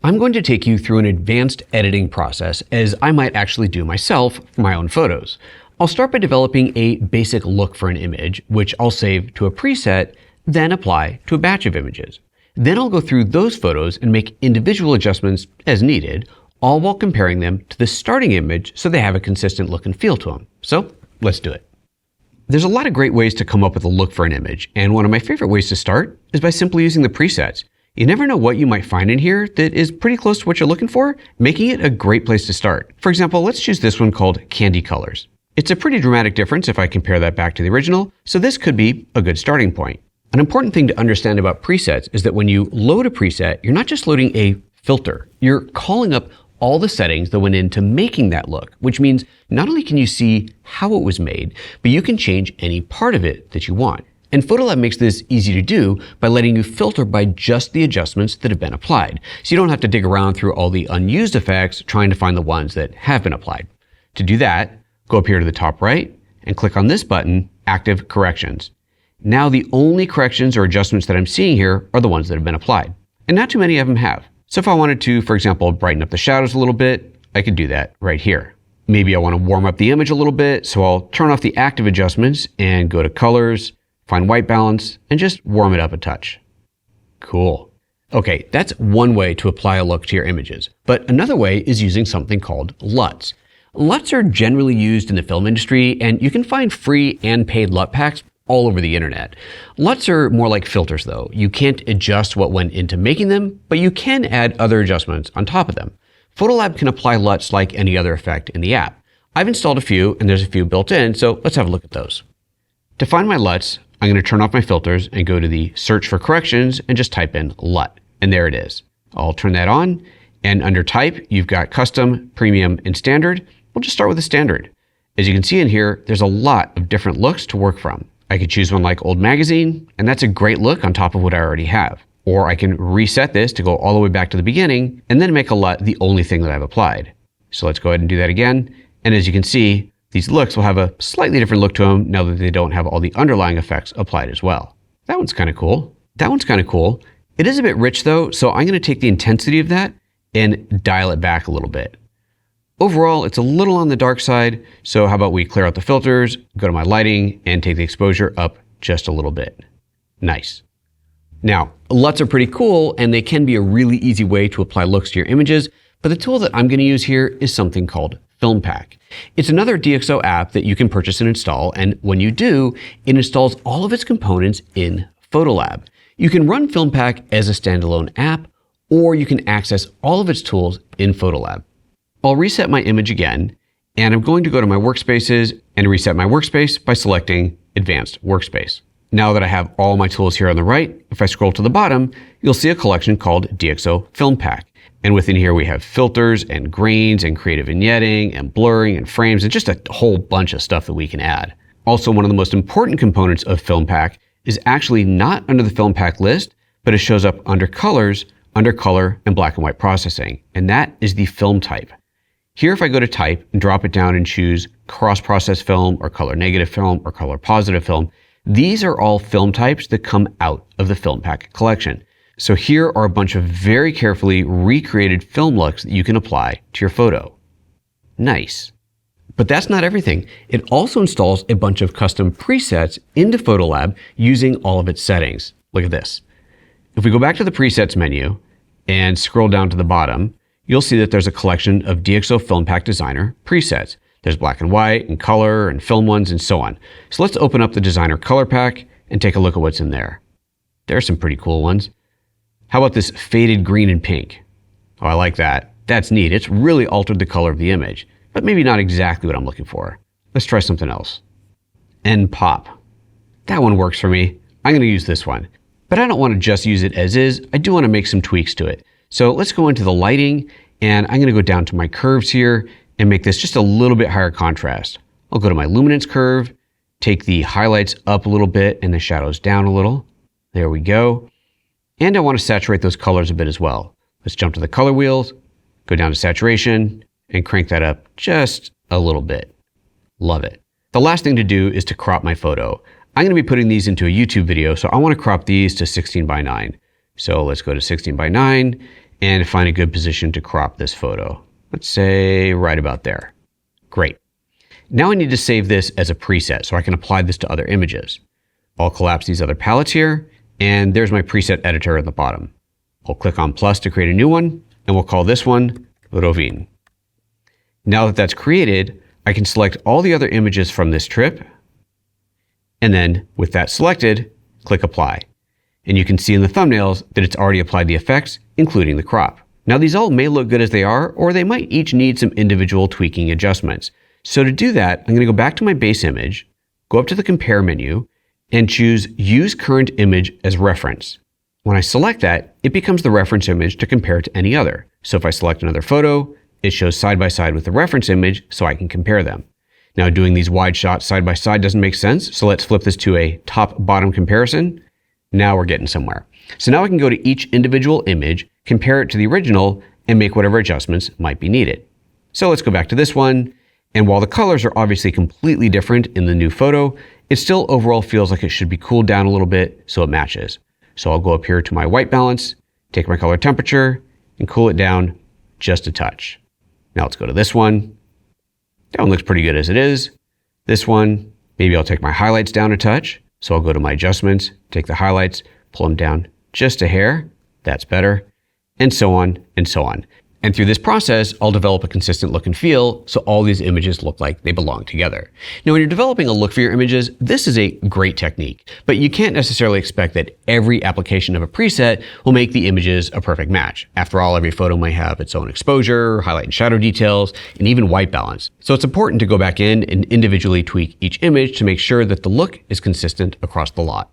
I'm going to take you through an advanced editing process as I might actually do myself for my own photos. I'll start by developing a basic look for an image, which I'll save to a preset, then apply to a batch of images. Then I'll go through those photos and make individual adjustments as needed, all while comparing them to the starting image so they have a consistent look and feel to them. So let's do it. There's a lot of great ways to come up with a look for an image, and one of my favorite ways to start is by simply using the presets. You never know what you might find in here that is pretty close to what you're looking for, making it a great place to start. For example, let's choose this one called Candy Colors. It's a pretty dramatic difference if I compare that back to the original, so this could be a good starting point. An important thing to understand about presets is that when you load a preset, you're not just loading a filter, you're calling up all the settings that went into making that look, which means not only can you see how it was made, but you can change any part of it that you want. And PhotoLab makes this easy to do by letting you filter by just the adjustments that have been applied. So you don't have to dig around through all the unused effects trying to find the ones that have been applied. To do that, go up here to the top right and click on this button, Active Corrections. Now the only corrections or adjustments that I'm seeing here are the ones that have been applied. And not too many of them have. So if I wanted to, for example, brighten up the shadows a little bit, I could do that right here. Maybe I want to warm up the image a little bit, so I'll turn off the active adjustments and go to Colors, find White Balance, and just warm it up a touch. Cool. Okay, that's one way to apply a look to your images. But another way is using something called LUTs. LUTs are generally used in the film industry, and you can find free and paid LUT packs all over the internet. LUTs are more like filters though. You can't adjust what went into making them, but you can add other adjustments on top of them. PhotoLab can apply LUTs like any other effect in the app. I've installed a few and there's a few built in, so let's have a look at those. To find my LUTs, I'm going to turn off my filters and go to the search for corrections and just type in LUT. And there it is. I'll turn that on, and under type, you've got custom, premium, and standard. We'll just start with the standard. As you can see in here, there's a lot of different looks to work from. I could choose one like Old Magazine, and that's a great look on top of what I already have. Or I can reset this to go all the way back to the beginning and then make a LUT the only thing that I've applied. So let's go ahead and do that again. And as you can see, these looks will have a slightly different look to them now that they don't have all the underlying effects applied as well. That one's kind of cool. That one's kind of cool. It is a bit rich though, so I'm going to take the intensity of that and dial it back a little bit. Overall, it's a little on the dark side, so how about we clear out the filters, go to my lighting, and take the exposure up just a little bit. Nice. Now, LUTs are pretty cool, and they can be a really easy way to apply looks to your images, but the tool that I'm going to use here is something called FilmPack. It's another DxO app that you can purchase and install, and when you do, it installs all of its components in PhotoLab. You can run FilmPack as a standalone app, or you can access all of its tools in PhotoLab. I'll reset my image again, and I'm going to go to my workspaces and reset my workspace by selecting Advanced Workspace. Now that I have all my tools here on the right, if I scroll to the bottom, you'll see a collection called DxO FilmPack. And within here we have filters and grains and creative vignetting and blurring and frames and just a whole bunch of stuff that we can add. Also, one of the most important components of FilmPack is actually not under the FilmPack list, but it shows up under Colors, under Color and Black and White Processing, and that is the film type. Here, if I go to type and drop it down and choose cross-process film or color negative film or color positive film, these are all film types that come out of the FilmPack collection. So here are a bunch of very carefully recreated film looks that you can apply to your photo. Nice. But that's not everything. It also installs a bunch of custom presets into PhotoLab using all of its settings. Look at this. If we go back to the presets menu and scroll down to the bottom, you'll see that there's a collection of DxO FilmPack Designer presets. There's black and white and color and film ones and so on. So let's open up the Designer Color Pack and take a look at what's in there. There are some pretty cool ones. How about this faded green and pink? Oh, I like that. That's neat. It's really altered the color of the image, but maybe not exactly what I'm looking for. Let's try something else. And pop. That one works for me. I'm going to use this one, but I don't want to just use it as is. I do want to make some tweaks to it. So let's go into the lighting, and I'm going to go down to my curves here and make this just a little bit higher contrast. I'll go to my luminance curve, take the highlights up a little bit and the shadows down a little. There we go. And I want to saturate those colors a bit as well. Let's jump to the color wheels, go down to saturation, and crank that up just a little bit. Love it. The last thing to do is to crop my photo. I'm going to be putting these into a YouTube video, so I want to crop these to 16:9. So let's go to 16:9, and find a good position to crop this photo. Let's say right about there. Great. Now I need to save this as a preset so I can apply this to other images. I'll collapse these other palettes here, and there's my preset editor at the bottom. I'll click on plus to create a new one, and we'll call this one Rovin. Now that that's created, I can select all the other images from this trip, and then with that selected, click apply. And you can see in the thumbnails that it's already applied the effects, including the crop. Now these all may look good as they are, or they might each need some individual tweaking adjustments. So to do that, I'm going to go back to my base image, go up to the compare menu, and choose use current image as reference. When I select that, it becomes the reference image to compare it to any other. So if I select another photo, it shows side by side with the reference image so I can compare them. Now doing these wide shots side by side doesn't make sense, so let's flip this to a top-bottom comparison. Now we're getting somewhere. So now I can go to each individual image, compare it to the original, and make whatever adjustments might be needed. So let's go back to this one, and while the colors are obviously completely different in the new photo, it still overall feels like it should be cooled down a little bit so it matches. So I'll go up here to my white balance, take my color temperature, and cool it down just a touch. Now let's go to this one. That one looks pretty good as it is. This one, maybe I'll take my highlights down a touch. So I'll go to my adjustments, take the highlights, pull them down just a hair. That's better. And so on and so on. And through this process, I'll develop a consistent look and feel so all these images look like they belong together. Now, when you're developing a look for your images, this is a great technique, but you can't necessarily expect that every application of a preset will make the images a perfect match. After all, every photo might have its own exposure, highlight and shadow details, and even white balance. So it's important to go back in and individually tweak each image to make sure that the look is consistent across the lot.